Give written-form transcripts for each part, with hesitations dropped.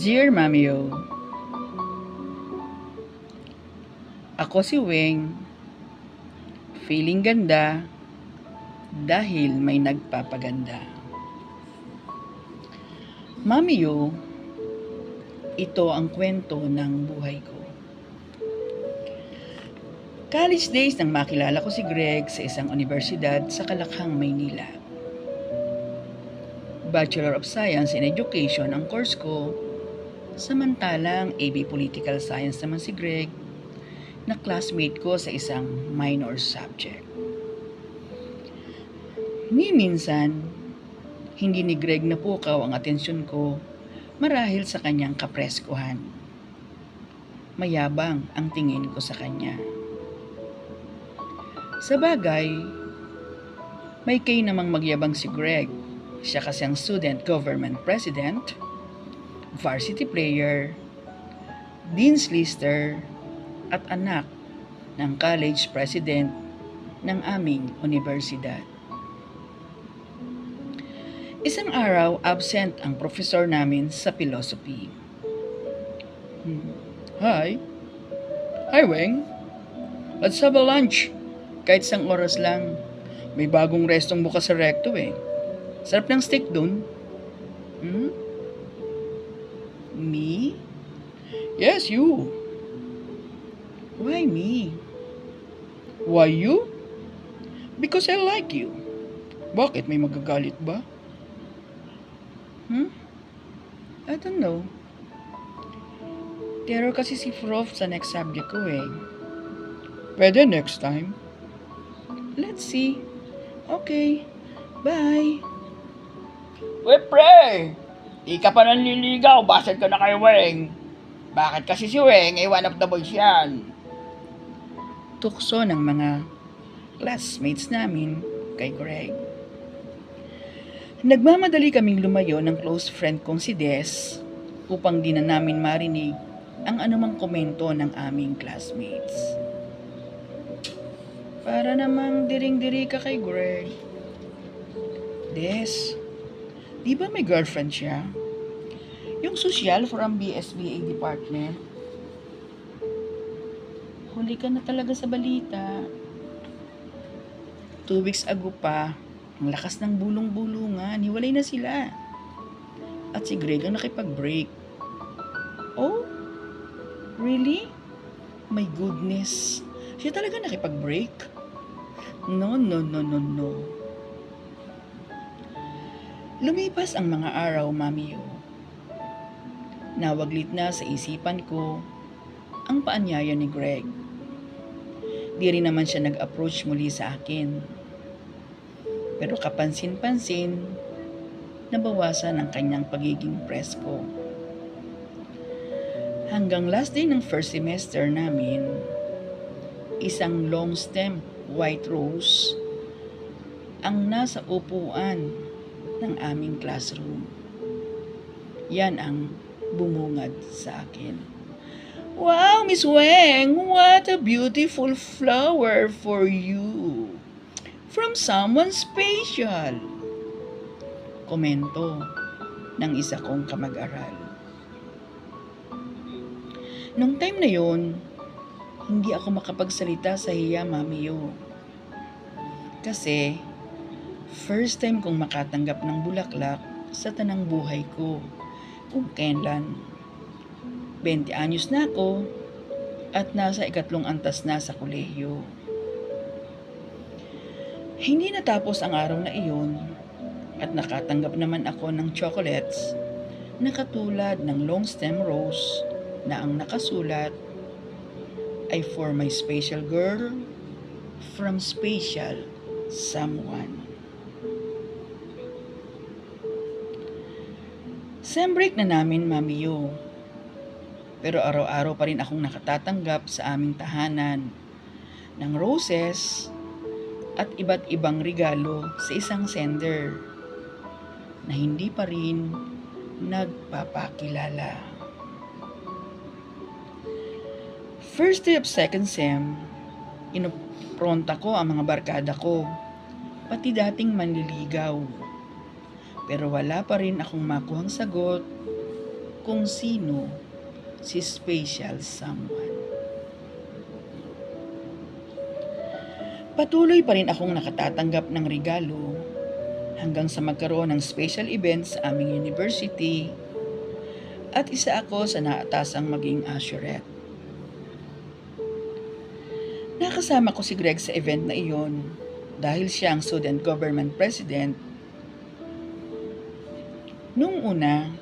Dear Mamio, ako si Weng, feeling ganda dahil may nagpapaganda. Mamio, ito ang kwento ng buhay ko. College days nang makilala ko si Greg sa isang universidad sa Kalakhang, Maynila. Bachelor of Science in Education ang course ko, samantalang AB Political Science naman si Greg, na classmate ko sa isang minor subject. Minsan, hindi ni Greg napukaw ang atensyon ko marahil sa kanyang kapreskuhan. Mayabang ang tingin ko sa kanya. Sa bagay, may kay namang magyabang si Greg. Siya kasi ang student government president, varsity player, dean's lister, at anak ng college president ng aming universidad. Isang araw, absent ang professor namin sa philosophy. Hi. Hi, Weng. Let's have a lunch. Kahit isang oras lang. May bagong restong bukas sa recto eh. Sarap ng steak dun. Me? Yes, you. Why me? Why you? Because I like you. Bakit? May magagalit ba? I don't know. Terror kasi si Prof sa next subject ko eh. Pwede next time. Let's see. Okay. Bye. Uy, pre! Di ka pa nanliligaw, basad ka na kay Weng. Bakit kasi si Weng ay one of the boys yan? Tukso ng mga classmates namin kay Greg. Nagmamadali kaming lumayo ng close friend kong si Des upang di na namin marinig ang anumang komento ng aming classmates. Para namang diring-diri ka kay Greg. Des, di ba may girlfriend siya? Yung social from BSBA department. Huli ka na talaga sa balita. 2 weeks ago pa, ang lakas ng bulong-bulungan, hiwalay na sila. At si Greg ang nakipag-break. Oh? Really? My goodness. Siya talaga nakipag-break? No. Lumipas ang mga araw, Mamiyo. Nawaglit na sa isipan ko ang paanyaya ni Greg. Di rin naman siya nag-approach muli sa akin. Pero kapansin-pansin, nabawasan ang kanyang pagiging presko. Hanggang last day ng first semester namin, isang long stem white rose ang nasa upuan ng aming classroom. Yan ang bumungad sa akin. Wow, Miss Weng, what a beautiful flower for you. From someone special. Komento ng isa kong kamag-aral. Nung time na yon, hindi ako makapagsalita sa hiya, Mamiyo. Kasi, first time kong makatanggap ng bulaklak sa tanang buhay ko. Kung kailan. 20 anyos na ako at nasa 3 antas na sa kolehiyo. Hindi natapos ang araw na iyon at nakatanggap naman ako ng chocolates na katulad ng long stem rose na ang nakasulat ay for my special girl from special someone. Sem break na namin, Mamiyo. Pero araw-araw pa rin akong nakatatanggap sa aming tahanan ng roses at iba't ibang regalo sa isang sender na hindi pa rin nagpapakilala. First day of second sem, inupronta ko ang mga barkada ko, pati dating manliligaw. Pero wala pa rin akong makuhang sagot kung sino si special someone. Patuloy pa rin akong nakatatanggap ng regalo hanggang sa magkaroon ng special events sa aming university at isa ako sa naatasang maging usherette. Nakasama ko si Greg sa event na iyon dahil siya ang student government president. Nung una,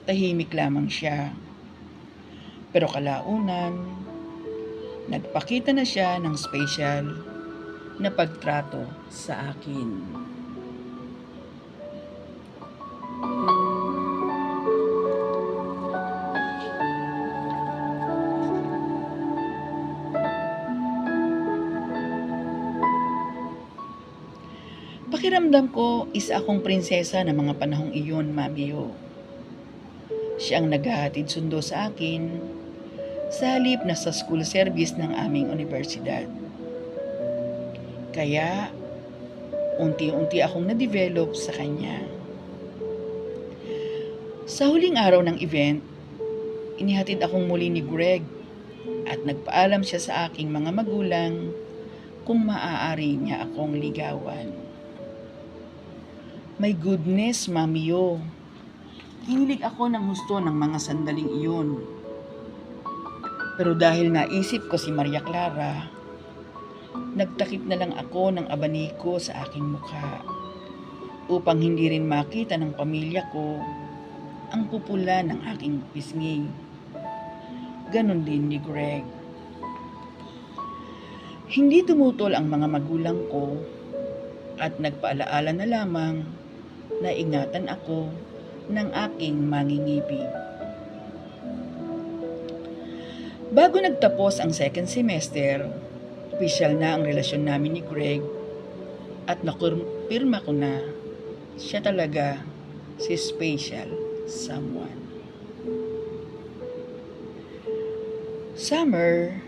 tahimik lamang siya. Pero kalaunan, nagpakita na siya ng special na pagtrato sa akin. Pakiramdam ko, isa akong prinsesa ng mga panahong iyon, Mamiyo. Siya ang naghahatid sundo sa akin sa halip na sa school service ng aming universidad. Kaya, unti-unti akong na-develop sa kanya. Sa huling araw ng event, inihatid akong muli ni Greg at nagpaalam siya sa aking mga magulang kung maaari niya akong ligawan. My goodness, Mamiyo. Hinilig ako ng husto ng mga sandaling iyon. Pero dahil naisip ko si Maria Clara, nagtakip na lang ako ng abaniko sa aking mukha upang hindi rin makita ng pamilya ko ang pupula ng aking pisngi. Ganon din ni Greg. Hindi tumutol ang mga magulang ko at nagpaalaala na lamang na ingatan ako ng aking mangingibig. Bago nagtapos ang second semester, opisyal na ang relasyon namin ni Greg at nakumpirma ko na siya talaga si special someone. Summer,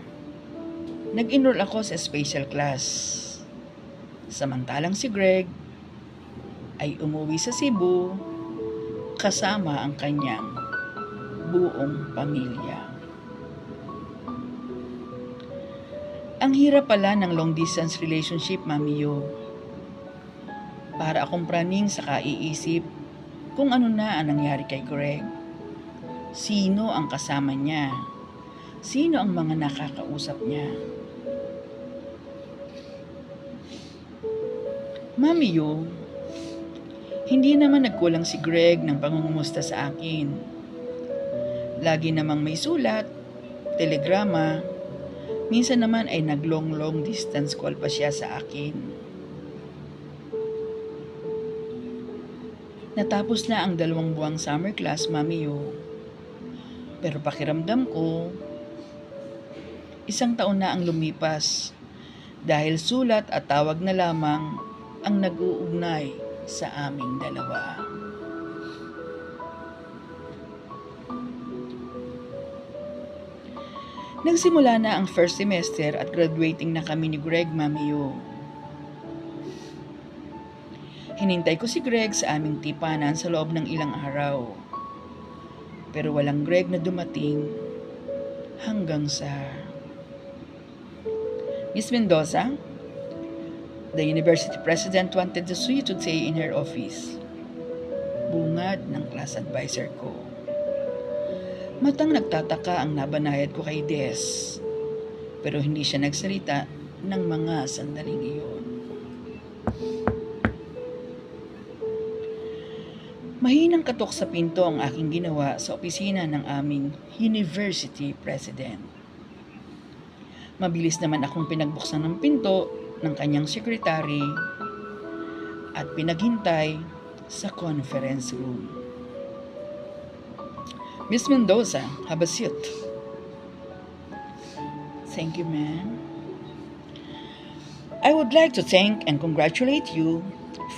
nag-enroll ako sa special class. Samantalang si Greg ay umuwi sa Cebu kasama ang kanyang buong pamilya. Ang hirap pala ng long distance relationship, Mamiyo. Para akong praning sa kaiisip kung ano na ang nangyari kay Greg. Sino ang kasama niya? Sino ang mga nakakausap niya? Mamiyo, hindi naman nagkulang si Greg ng pangungumusta sa akin. Lagi namang may sulat, telegrama, minsan naman ay nag-long distance call pa siya sa akin. Natapos na ang 2 buwang summer class, Mamiyo. Pero pakiramdam ko, 1 taon na ang lumipas dahil sulat at tawag na lamang ang nag-uugnay sa aming dalawa. Nagsimula na ang first semester at graduating na kami ni Greg, Mamiyo. Hinintay ko si Greg sa aming tipanan sa loob ng ilang araw. Pero walang Greg na dumating hanggang sa Miss Mendoza, the university president wanted to see you today in her office. Bungad ng class advisor ko. Matang nagtataka ang nabanayad ko kay Des, pero hindi siya nagsalita ng mga sandaling iyon. Mahinang katok sa pinto ang aking ginawa sa opisina ng aming university president. Mabilis naman akong pinagbuksan ng pinto ng kanyang sekretary at pinaghintay sa conference room. Miss Mendoza, have a seat. Thank you, ma'am. I would like to thank and congratulate you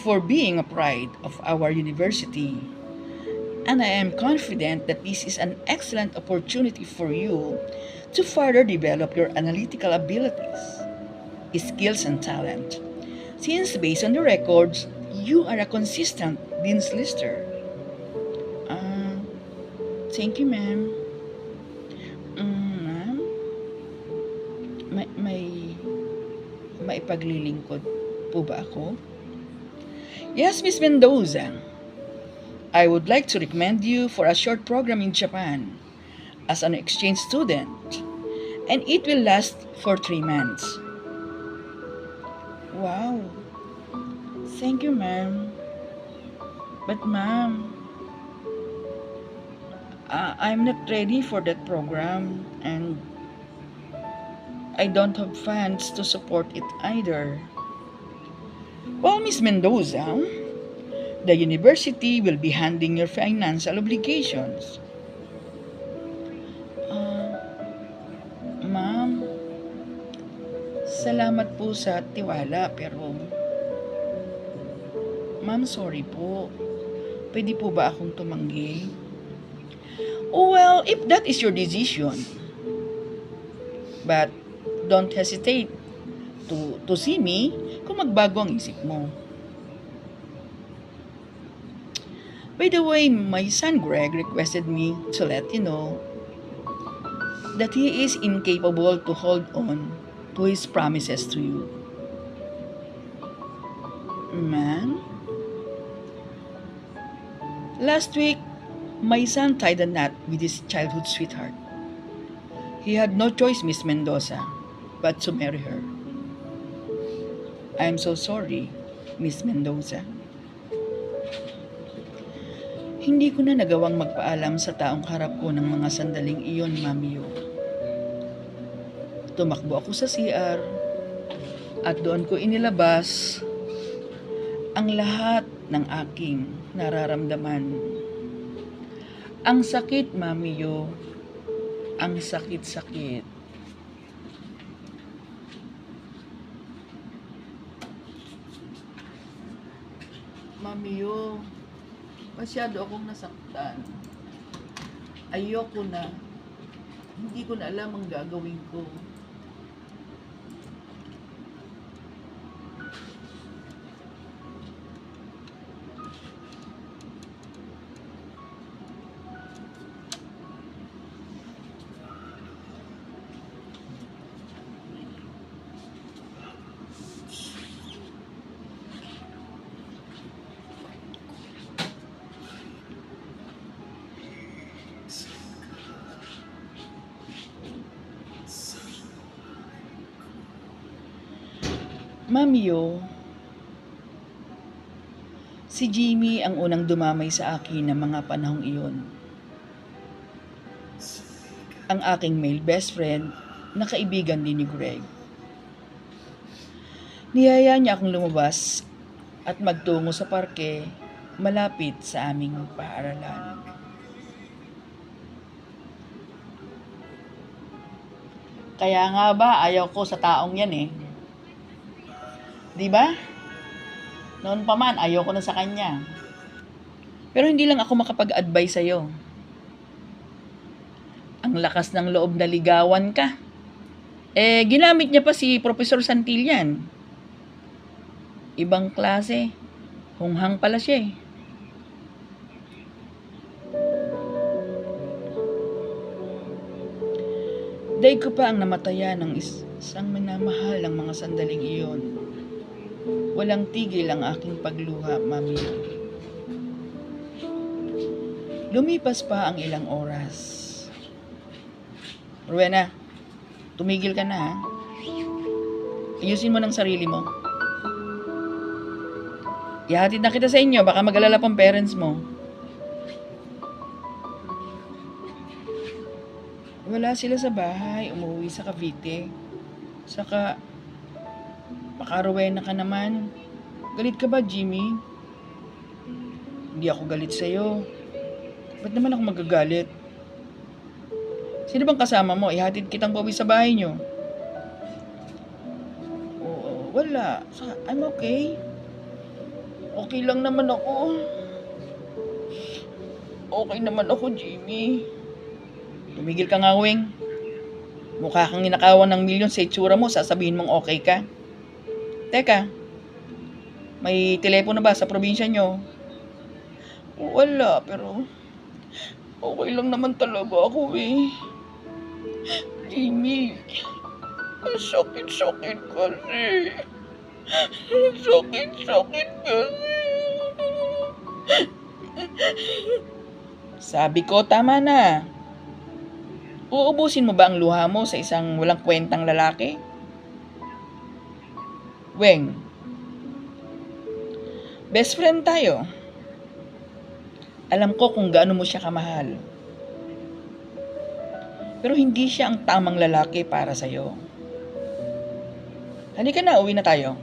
for being a pride of our university. And I am confident that this is an excellent opportunity for you to further develop your analytical abilities, skills, and talent. Since based on the records, you are a consistent Dean's Lister. Thank you, ma'am. Ma'am, may maipaglilingkod po ba ako? Yes, Miss Mendoza. I would like to recommend you for a short program in Japan as an exchange student, and it will last for 3 months. Wow. Thank you, ma'am. But ma'am, I'm not ready for that program, and I don't have funds to support it either. Well, Miss Mendoza, the university will be handling your financial obligations. Ma'am, salamat po sa tiwala, pero ma'am, sorry po. Pwede po ba akong tumanggi? Well, if that is your decision. But don't hesitate to see me kung magbago ang isip mo. By the way, my son Greg requested me to let you know that he is incapable to hold on to his promises to you. Man, last week, my son tied a knot with his childhood sweetheart. He had no choice, Miss Mendoza, but to marry her. I am so sorry, Miss Mendoza. Hindi ko na nagawang magpaalam sa taong harap ko ng mga sandaling iyon, Mamiyo. Tumakbo ako sa CR at doon ko inilabas ang lahat ng aking nararamdaman. Ang sakit, Mamiyo. Ang sakit-sakit. Mamiyo, masyado akong nasaktan. Ayoko na. Hindi ko na alam ang gagawin ko. Mamiyo, si Jimmy ang unang dumamay sa akin ng mga panahong iyon. Ang aking male best friend na kaibigan din ni Greg. Niyaya niya akong lumabas at magtungo sa parke malapit sa aming paaralan. Kaya nga ba ayaw ko sa taong yan eh. Di ba? Noon pa man, ayoko na sa kanya. Pero hindi lang ako makapag-advise sa'yo. Ang lakas ng loob na ligawan ka. Ginamit niya pa si Professor Santillan. Ibang klase. Hunghang pala siya eh. Daig ko pa ang namatayan ng isang minamahal ng mga sandaling iyon. Walang tigil ang aking pagluha, Mami. Lumipas pa ang ilang oras. Rowena, tumigil ka na ha. Ayusin mo ng sarili mo. Ihatid na kita sa inyo, baka mag-alala pang parents mo. Wala sila sa bahay, umuwi sa Cavite. Saka, baka Rowena ka naman. Galit ka ba, Jimmy? Hindi ako galit sa'yo. Ba't naman ako magagalit? Sino bang kasama mo? Ihatid kitang pauwi sa bahay nyo. Oo, wala. I'm okay. Okay lang naman ako. Okay naman ako, Jimmy. Tumigil ka nga, Weng. Mukha kang ninakawan ng milyon sa itsura mo, sasabihin mong okay ka. Teka, may telepono ba sa probinsya nyo? Wala, pero Okay lang naman talaga ako eh. Jimmy, ang sakit-sakit kasi. Ang sakit-sakit kasi. Sabi ko, tama na. Uubusin mo ba ang luha mo sa isang walang kwentang lalaki? Weng, best friend tayo. Alam ko kung gaano mo siya kamahal. Pero hindi siya ang tamang lalaki para sa'yo. Halika na, uwi na tayo.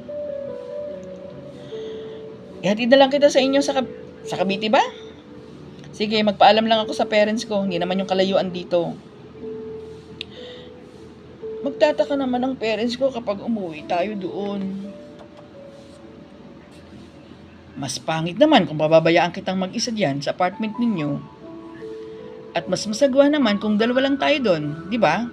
Ihatid na lang kita sa inyo sa Cavite ba? Sige, magpaalam lang ako sa parents ko. Hindi naman yung kalayuan dito. Magtataka naman ang parents ko kapag umuwi tayo doon. Mas pangit naman kung pababayaan kitang mag-isa diyan sa apartment ninyo. At mas masagwa naman kung dalawa lang tayo doon, di ba?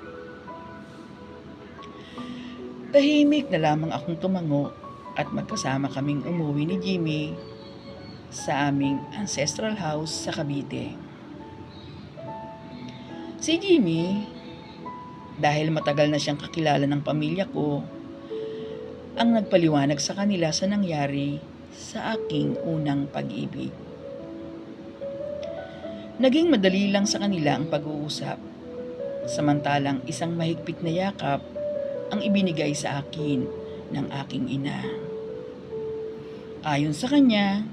Tahimik na lamang akong tumango at magkasama kaming umuwi ni Jimmy sa aming ancestral house sa Cavite. Si Jimmy, dahil matagal na siyang kakilala ng pamilya ko, ang nagpaliwanag sa kanila sa nangyari sa aking unang pag-ibig. Naging madali lang sa kanila ang pag-uusap, samantalang isang mahigpit na yakap ang ibinigay sa akin ng aking ina. Ayon sa kanya,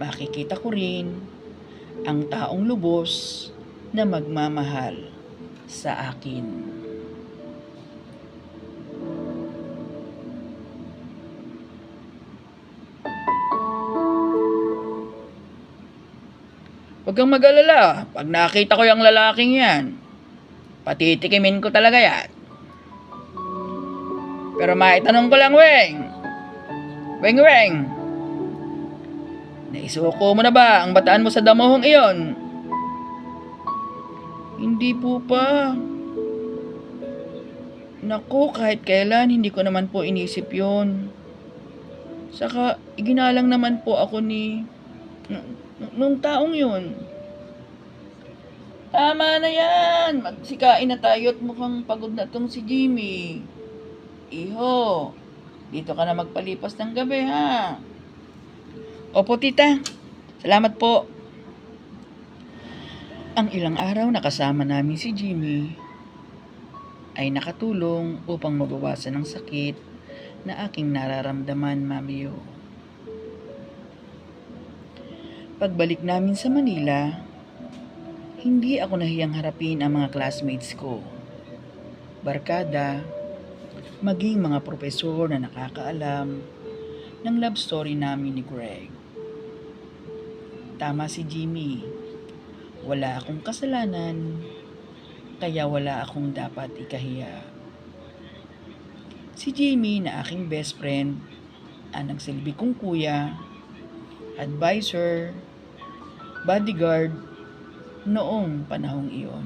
makikita ko rin ang taong lubos na magmamahal sa akin. Huwag kang mag-alala, pag nakita ko yung lalaking yan, patitikimin ko talaga yan. Pero maitanong ko lang, Weng. Weng, naisuko mo na ba ang bataan mo sa damuhong iyon? Hindi po pa. Naku, kahit kailan, hindi ko naman po inisip yon. Saka, iginalang naman po ako nung taong yun. Tama na yan. Magsikain na tayo at mukhang pagod na tong si Jimmy. Iho, dito ka na magpalipas ng gabi, ha? Opo, tita. Salamat po. Ang ilang araw na kasama namin si Jimmy ay nakatulong upang mabawasan ang sakit na aking nararamdaman, Mamiyo. Pagbalik namin sa Manila, hindi ako nahiyang harapin ang mga classmates ko, barkada, maging mga propesor na nakakaalam ng love story namin ni Greg. Tama si Jimmy. Wala akong kasalanan, kaya wala akong dapat ikahiya. Si Jimmy na aking best friend, ang nagsilbi kong kuya, advisor, bodyguard, noong panahong iyon.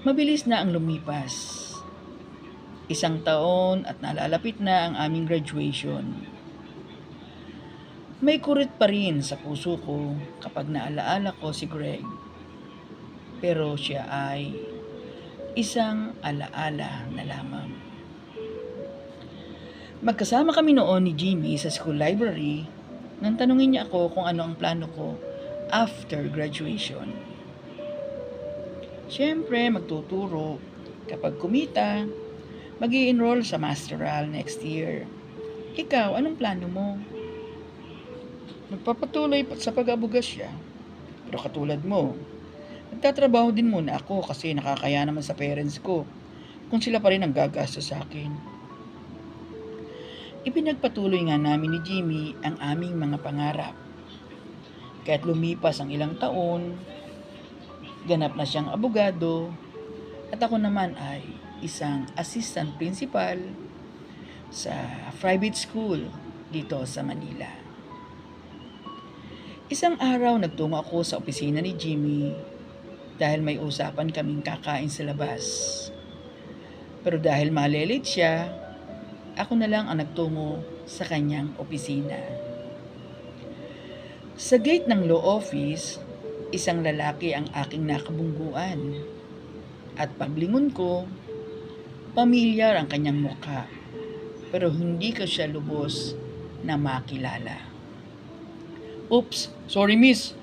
Mabilis na ang lumipas. 1 taon at nalalapit na ang aming graduation. May kurit pa rin sa puso ko kapag naalaala ko si Greg. Pero siya ay isang alaala na lamang. Magkasama kami noon ni Jimmy sa school library nang tanungin niya ako kung ano ang plano ko after graduation. Siyempre, magtuturo. Kapag kumita, mag-i-enroll sa masteral next year. Ikaw, anong plano mo? Magpapatuloy sa pag-aabuga siya. Pero katulad mo, nagtatrabaho din muna ako kasi nakakaya naman sa parents ko kung sila pa rin ang gagastos sa akin. Ipinagpatuloy nga namin ni Jimmy ang aming mga pangarap. Kaya't lumipas ang ilang taon, ganap na siyang abogado, at ako naman ay isang assistant principal sa private school dito sa Manila. Isang araw nagtungo ako sa opisina ni Jimmy dahil may usapan kaming kakain sa labas. Pero dahil malilate siya, ako na lang ang nagtungo sa kanyang opisina. Sa gate ng law office, Isang lalaki ang aking nakabungguan. At paglingon ko, pamilyar ang kanyang mukha. Pero hindi ko siya lubos na makilala. Oops, sorry miss.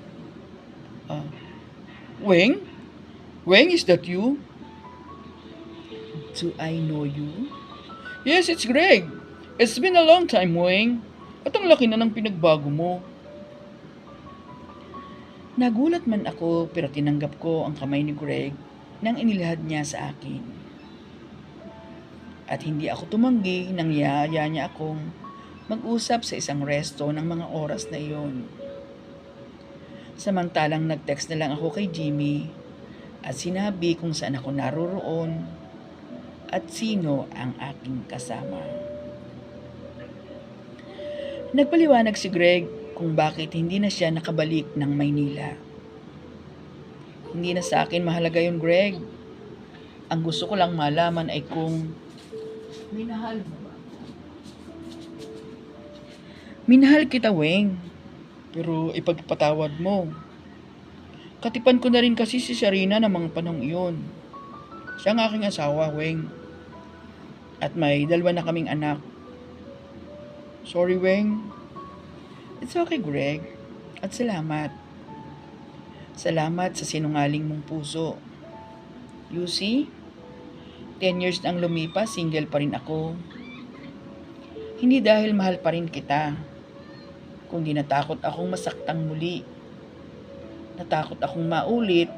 Uh, Weng? Weng, is that you? Do I know you? Yes, it's Greg. It's been a long time, Weng. At ang laki na ng pinagbago mo. Nagulat man ako pero tinanggap ko ang kamay ni Greg nang inilahad niya sa akin. At hindi ako tumanggi nang yaya niya akong mag-usap sa isang resto ng mga oras na iyon. Samantalang nag-text na lang ako kay Jimmy at sinabi kung saan ako naroroon at sino ang aking kasama. Nagpaliwanag si Greg kung bakit hindi na siya nakabalik ng Maynila. Hindi na sa akin mahalaga yun, Greg. Ang gusto ko lang malaman ay kung minahal mo ba? Minahal kita, Weng. Pero ipagpatawad mo. Katipan ko na rin kasi si Sharina ng mga panahong iyon. Siya ang aking asawa, Weng. At may 2 na kaming anak. Sorry, Weng. It's okay, Greg. At salamat. Salamat sa sinungaling mong puso. You see? 10 years nang lumipas, single pa rin ako. Hindi dahil mahal pa rin kita, kundi natakot akong masaktang muli. Natakot akong maulit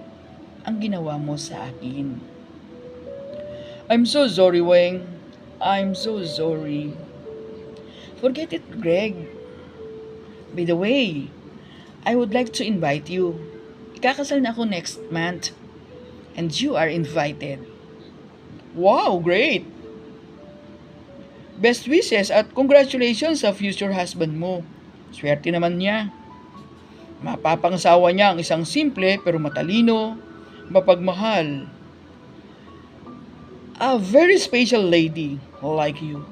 ang ginawa mo sa akin. I'm so sorry, Weng. I'm so sorry. Forget it, Greg. By the way, I would like to invite you. Ikakasal na ako next month. And you are invited. Wow, great! Best wishes at congratulations sa future husband mo. Swerte naman niya. Mapapangsawa niya ang isang simple pero matalino, mapagmahal. A very special lady like you.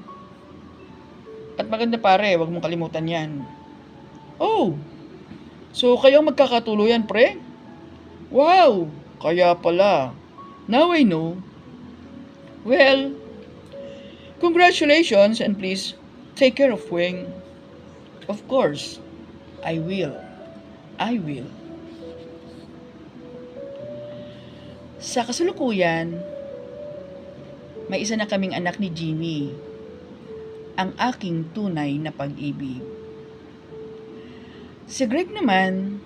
At maganda pare, wag mong kalimutan yan. Oh, so kayong magkakatuluyan, pre? Wow, kaya pala. Now I know. Well, congratulations and please take care of Weng. Of course, I will. I will. Sa kasalukuyan, may isa na kaming anak ni Jimmy, ang aking tunay na pag-ibig. Si Greg naman,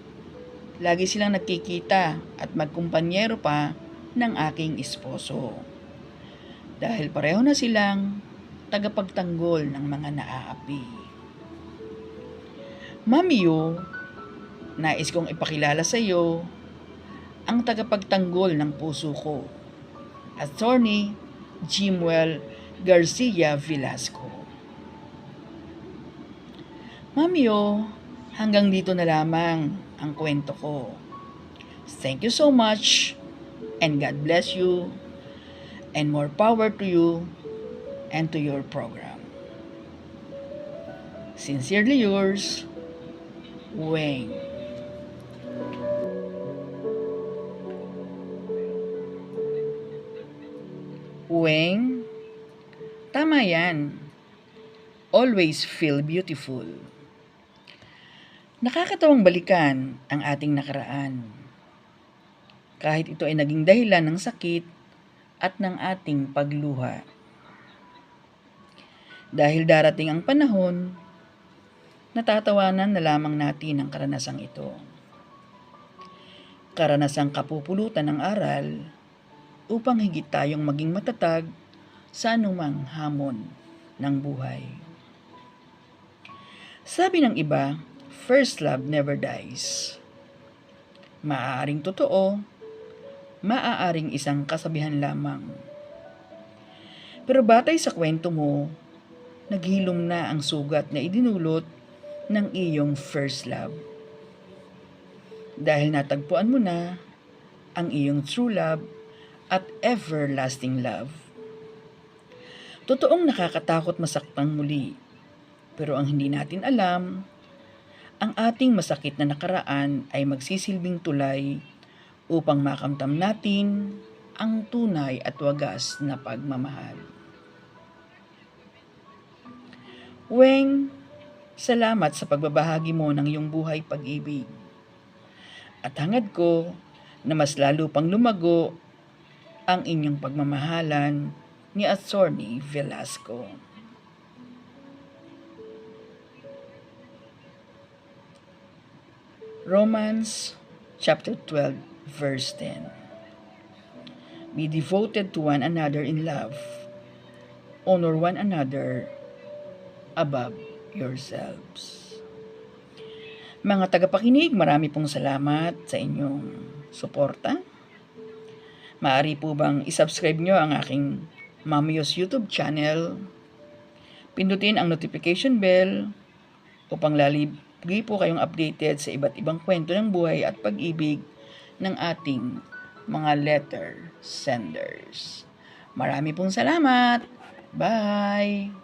lagi silang nagkikita at magkumpanyero pa ng aking esposo. Dahil pareho na silang tagapagtanggol ng mga naaapi. Mami Yo, nais kong ipakilala sa iyo ang tagapagtanggol ng puso ko, Attorney Jimwell Garcia Velasco. Mami Yo, hanggang dito na lamang ang kwento ko. Thank you so much and God bless you and more power to you and to your program. Sincerely yours, Weng. Weng, tama yan. Always feel beautiful. Nakakatawang balikan ang ating nakaraan. Kahit ito ay naging dahilan ng sakit at ng ating pagluha. Dahil darating ang panahon, natatawanan na lamang natin ang karanasang ito. Karanasang kapupulutan ng aral upang higit tayong maging matatag sa anumang hamon ng buhay. Sabi ng iba, first love never dies. Maaaring totoo, maaaring isang kasabihan lamang. Pero batay sa kwento mo, naghilom na ang sugat na idinulot ng iyong first love. Dahil natagpuan mo na ang iyong true love at everlasting love. Totoong nakakatakot masaktang muli, pero ang hindi natin alam, ang ating masakit na nakaraan ay magsisilbing tulay upang makamtam natin ang tunay at wagas na pagmamahal. Weng, salamat sa pagbabahagi mo ng iyong buhay pag-ibig. At hangad ko na mas lalo pang lumago ang inyong pagmamahalan ni Atty. Velasco. Romans chapter 12 verse 10. Be devoted to one another in love. Honor one another above yourselves. Mga tagapakinig, marami pong salamat sa inyong suporta. Maaari po bang isubscribe nyo ang aking Mamiyos YouTube channel? Pindutin ang notification bell upang lagi po kayong updated sa iba't ibang kwento ng buhay at pag-ibig ng ating mga letter senders. Marami pong salamat. Bye!